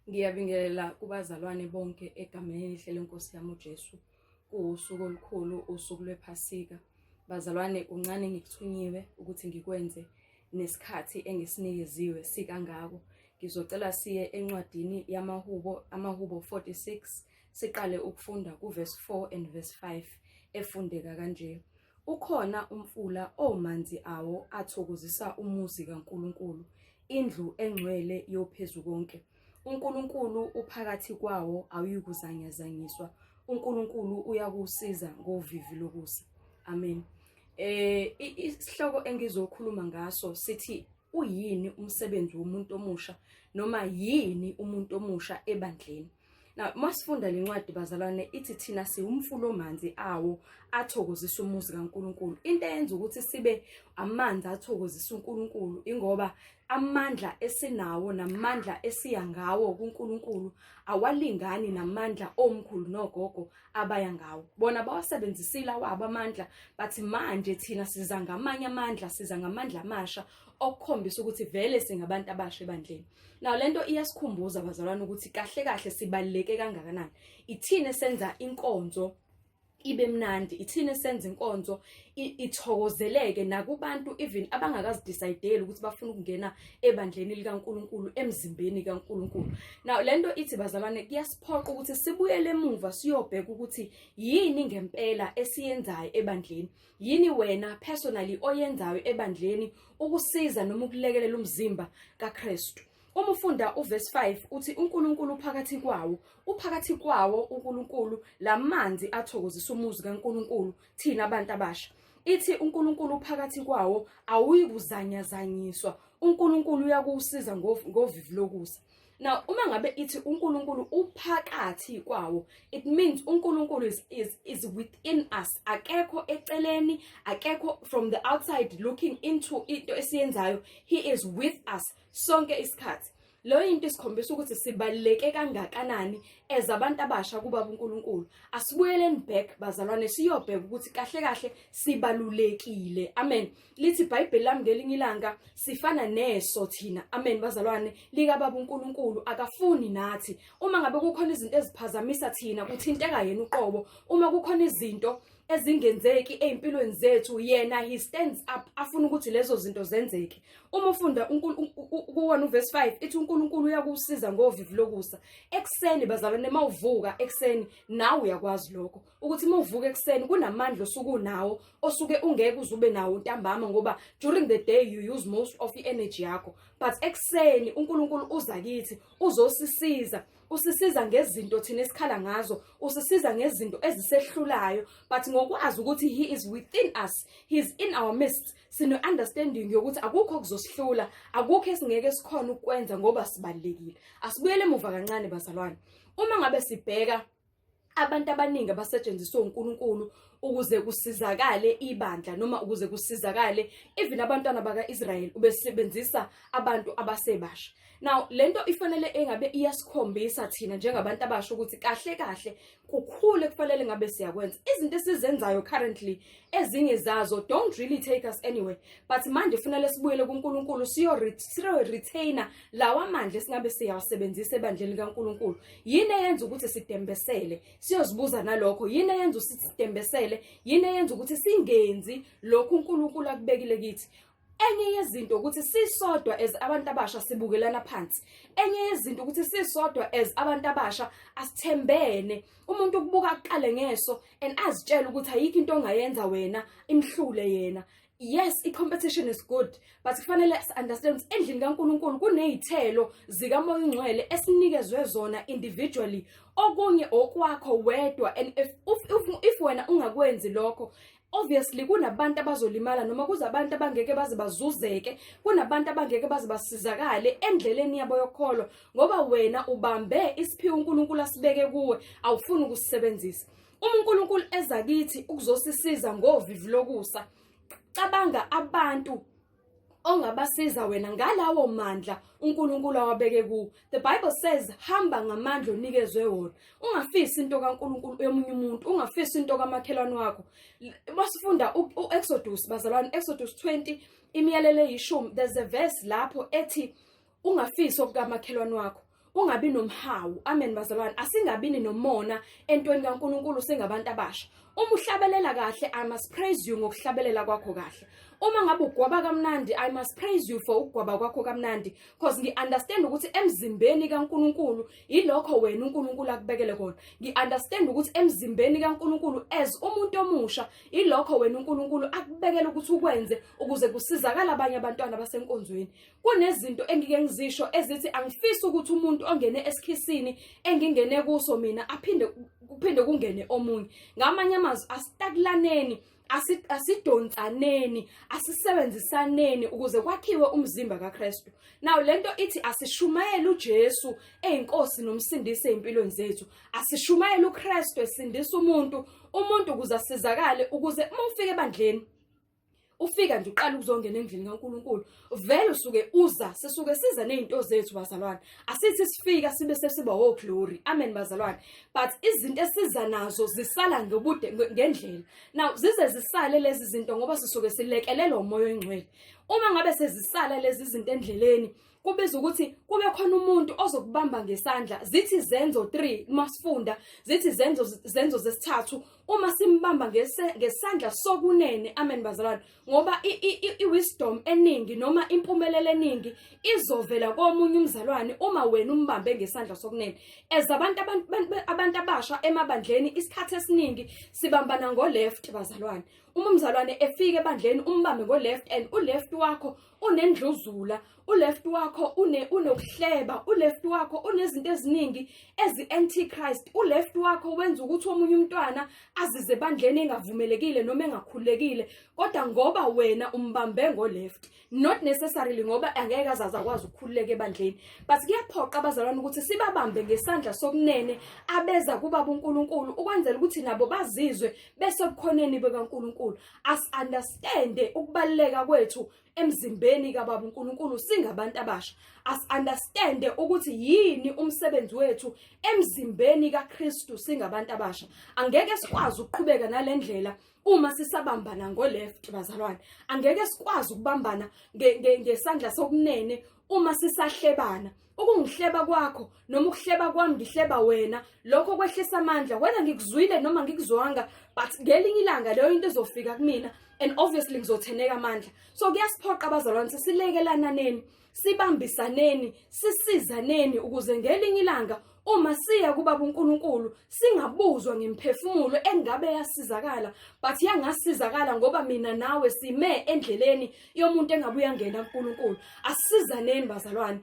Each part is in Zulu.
Ngiyabingelela kubazalwane bonke egameni elihle lenkosi yami uJesu. Kuwusuku olukhulu, usuku lwephasika. Bazalwane, uncane ngikuthunyiwe ukuthi ngikwenze nesikhathi engisinikeziwe sikangako. Ngizocela siye encwadini yamaHubo, amaHubo 46, siqale ukufunda kuverse 4 and verse 5, efundeka kanje. Ukhona umfula omanzi awo athokozisa umuzi kaNkulunkulu, indlu engcwele yoPhezukonke. uNkulunkulu uphakathi kwawo awuyikuzanyazanyiswa. uNkulunkulu uyakusiza ngovivi lokusa. Amen. Isihloko engizokhuluma ngaso sithi uyini umsebenzi womuntu omusha, noma yini umuntu omusha ebandleni. Na masifunda lencwadi bazalwane, ithi thina siwumfula omanzi awo athokozisa umuzi kaNkulunkulu. Into eyenza ukuthi sibe amanzi athokozisa uNkulunkulu ingoba amandla esinawo namandla esiya ngawo kuNkulunkulu awalingani namandla omkhulu nogogo abaya ngawo. Bona bawasebenzisile awabo amandla, bathi manje thina siza ngamanye amandla, siza ngamandla amasha okukhombisa ukuthi vele singabantu abasha ebandleni. Now lento iyasikhumbuza bazalwane ukuthi kahle kahle sibaluleke kangakanani. Ithina senza inkonzo ibe mnandi, ithina senza inkonzo ithokozeleke nakubantu even abangakazidecideli ukuthi bafuna ukungena ebandleni likaNkulunkulu, emzimbeni kaNkulunkulu. Now lento ithi bazalwane kuyasiphoqa ukuthi sibuyele emuva siyobheka ukuthi yini ngempela esiyenzayo ebandleni. Yini wena personally oyenzayo ebandleni ukusiza noma ukulekelela umzimba kaKristu. Uma ufunda uverse 5 uthi uNkulunkulu uphakathi kwawo uNkulunkulu lamanzi athokozisa umuzi kaNkulunkulu thina abantu abasha. Ithi uNkulunkulu uphakathi kwawo awuyikuzanyazanyiswa. uNkulunkulu uyakusiza ngovivi lokusa. Now uma ngabe ithi uNkulunkulu uphakathi kwawo, it means uNkulunkulu is within us. Akekho eceleni, akekho from the outside looking into into esiyenzayo. He is with us sonke isikhathi. Lo into isikhombisa ukuthi sibaluleke kangakanani ezabantu abasha kuba uNkulunkulu. Asibuyeleni back bazalwane siyobheka ukuthi kahle kahle sibalulekile. Amen. Lithi iBhayibheli lami ngelinye ilanga sifana neso thina. Amen bazalwane, lika baba uNkulunkulu akafuni nathi. Uma ngabe kukhona izinto eziphazamisa thina kuthinteka yena uqobo. Uma kukhona izinto ezingenzeki empilweni zethu, yena he stands up afuna ukuthi lezo zinto zenzeke. Uma ufunda ku1 uverse 5 ithi uNkulunkulu uyakusiza ngovivi lokusa. Ekseni bazalwane, mawuvuka ekseni nawe uyakwazi lokho ukuthi mawuvuka ekseni kunamandla osuke unawo osuke ungeke uzube nawo ntambama, ngoba during the day you use most of the energy yakho, but ekseni uNkulunkulu uza kithi uzosisiza. Usisiza ngezinto thina esikhala ngazo, usisiza ngezinto ezisehlulayo, but ngokwazi ukuthi he is within us, he is in our midst. Sino understanding yokuthi akukho okuzosihlula, akukho esingeke sikhona ukwenza ngoba sibalekile. Asibuyele emuva kancane bazalwane. Uma ngabe sibheka abantu abaningi abasetshenziswa uNkulunkulu ukuze kusizakale ibandla noma ukuze kusizakale even abantwana bakaIsrael, ubesebenzisa abantu abasebasha. Now lento ifanele engabe iyasikhombisa thina njengabantu abasha ukuthi kahle kahle kukhulu kufanele ngabe siyakwenza. Izinto esizenzayo currently ezinye zazo don't really take us anywhere, but manje kufanele sibuyele kuNkulunkulu siyo retainer lawa amandla singabe siyawasebenzisa ebandleni kaNkulunkulu. Yini eyenza ukuthi sidembesele? Siyozibuza nalokho. Yini eyenza ukuthi sidembesele? Yini eyenza ukuthi singenzi lokhu uNkulunkulu akubekile kithi? Enye yezinto ukuthi sisodwa as abantu abasha sibukelana phansi. Enye yezinto ukuthi sisodwa as abantu abasha asithembene. Umuntu ukubuka aqale ngeso and azitshela ukuthi ayikho into ongayenza wena imhlule yena. Yes, i-competition is good, but kufanele understand endlini kaNkulunkulu kunezithelo zikaMoya oNgcwele esinikezwe zona individually. Okunye okwakho wedwa, and if wena ungakwenzi lokho, obviously kunabantu abazolimala noma kuzabantu abangeke baze bazuzeke, kunabantu abangeke baze basizakale endleleni yabo yokholo ngoba wena ubambe isiphiwo uNkulunkulu asibeke kuwe, awufuni ukusisebenzisa. uNkulunkulu eza kithi ukuzosisiza ngovivi lokusa. Cabanga abantu ongabasiza wena ngalawo mandla uNkulunkulu awabeke kuwo. The Bible says hamba ngamandla onikezwe wona. Ungafisi into kaNkulunkulu emunye umuntu, ungafisi into kamakhelwane wakho. Masifunda uExodus bazalwane, Exodus 20 imiyalelo 10, there's a verse lapho ethi ungafisi okukamakhelwane wakho. kungabi nomhawu. Amen bazalwane. Asingabini nomona entweni kaNkulunkulu singabantu abasha. Uma uhlabelela kahle, I must praise you ngokuhlabelela kwakho kahle. Uma ngabe ugwaba kamnandi, I must praise you for ukugwaba kwakho kamnandi, because ngi-understand ukuthi emzimbeni kaNkulunkulu yilokho wena uNkulunkulu akubekele kona. Ngi-understand ukuthi emzimbeni kaNkulunkulu as umuntu omusha yilokho wena uNkulunkulu akubekele ukuthi ukwenze ukuze kusizakala abanye abantwana basenkonzweni. Kunezinto engike ngizisho ezithi angifisi ukuthi umuntu ongene esikhisini engingene kuso mina kuphinde kungene omunye. Ngamanye amazwi asitakulaneni, asidonsaneni, asisebenzisaneni ukuze kwakhiwe umzimba kaKristu. Now lento ithi asishumayele uJesu eyinkosi nomsindisi empilweni zethu. Asishumayele uKristu esindisa umuntu ukuze asizakale, ukuze uma ufika ebandleni ufika nje uqala ukuzongena endlini kaNkulunkulu, vele sisuke siza nezinto zethu bazalwane. Asithi sifika sibe sesiba glory. Amen bazalwane. But izinto esiza nazo zisala ngendlela. Now zize zisale lezi zinto ngoba sisuke silekelelwa umoya oyingcwele. Uma ngabe sezisala lezi zinto endleleni, kubiza ukuthi kube khona umuntu ozokubamba ngesandla. Zithi Izenzo 3 masifunda, zithi Izenzo zesithathu, uma simbamba ngesandla sokunene. Amen bazalwane. Ngoba i-wisdom eningi noma impumelelo eningi izovela komunye umzalwane uma wena umbambe ngesandla sokunene. As abantu abasha emabandleni isikhathi esiningi sibambana ngo-left bazalwane. Uma umzalwane efika ebandleni umbambe ngo-left, and u-left wakho unendluzula, u-left wakho unokuhleba, u-left wakho unezinto eziningi ezi-antichrist, u-left wakho wenza ukuthi omunye umntwana azize ebandleni engavumelekile noma engakhulekile, kodwa ngoba wena umbambe ngo-left, not necessarily ngoba angeke akwazi ukukhululeka ebandleni, but kuyaphoqa abazalwane ukuthi sibabambe ngesandla sokunene abeza kubaba uNkulunkulu ukwenzela ukuthi nabo bazizwe besebukhoneni bekaNkulunkulu. As-understande ukubaluleka kwethu emzimbeni kababa uNkulunkulu singabantu abasha. As-understande ukuthi yini umsebenzi wethu emzimbeni kaKristu singabantu abasha. Angeke sikwazi ukuqhubeka nalendlela uma sisabambana ngo-left bazalwane. Angeke sikwazi ukubambana ngesandla sokunene uma sisahlebana. Ukungihleba kwakho noma ukuhleba kwami ngihleba wena, lokho kwehlisa amandla, wena ngikuzwile noma ngikuzwanga, but ngelinye ilanga leyo into izofika kumina and obviously ngizotheneka amandla. So kuyasiphoqa abazalwane silekelananeni, sibambisaneni, sisizaneni ukuze ngelinye ilanga uma siya kubaba uNkulunkulu singabuzwa ngemphefumulo engabe yasizakala, but yangasizakala ngoba mina nawe sime endleleni yomuntu engabuya ngena kuNkulunkulu. Asizaneni bazalwane,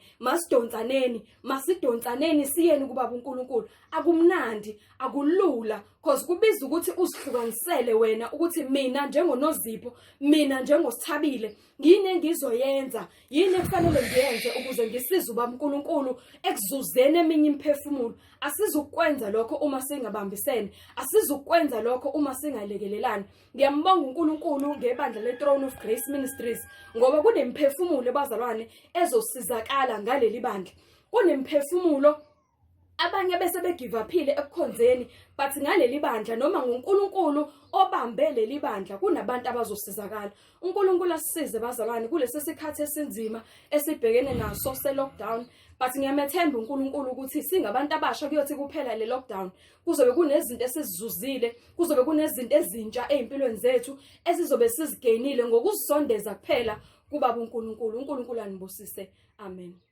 masidonsaneni siyeni kubaba uNkulunkulu. Akumnandi, akulula, because kubiza ukuthi uzihlukanisele wena ukuthi mina njengoNozipho, mina njengosithabile, yini engizoyenza, yini efanele ngiyenze ukuze ngisize ubaba uNkulunkulu ekuzuzeni eminye imphefumulo. Asizukwenza lokho uma singabambisene, asizukwenza lokho uma singalekelelani. Ngiyambonga uNkulunkulu ngebandla leThrone of Grace Ministries ngoba kunemphefumulo bazalwane ezosizakala ngaleli bandla. Kunemphefumulo abanye bese begive uphile ekukhonzeni, but ngaleli bandla noma ngoNkulunkulu obambe leli bandla kunabantu abazosizakala. uNkulunkulu asisize bazalwane kulesi sikhathi esinzima esibhekene naso se-lockdown, but ngiyamethemba uNkulunkulu ukuthi singabantu abasha kuyothi kuphela le lockdown kuzobe kunezinto esizizuzile, kuzobe kunezinto ezintsha ezimpilweni zethu esizobe sizigainile ngokuzisondeza kuphela kubaba uNkulunkulu. uNkulunkulu anibusise. Amen.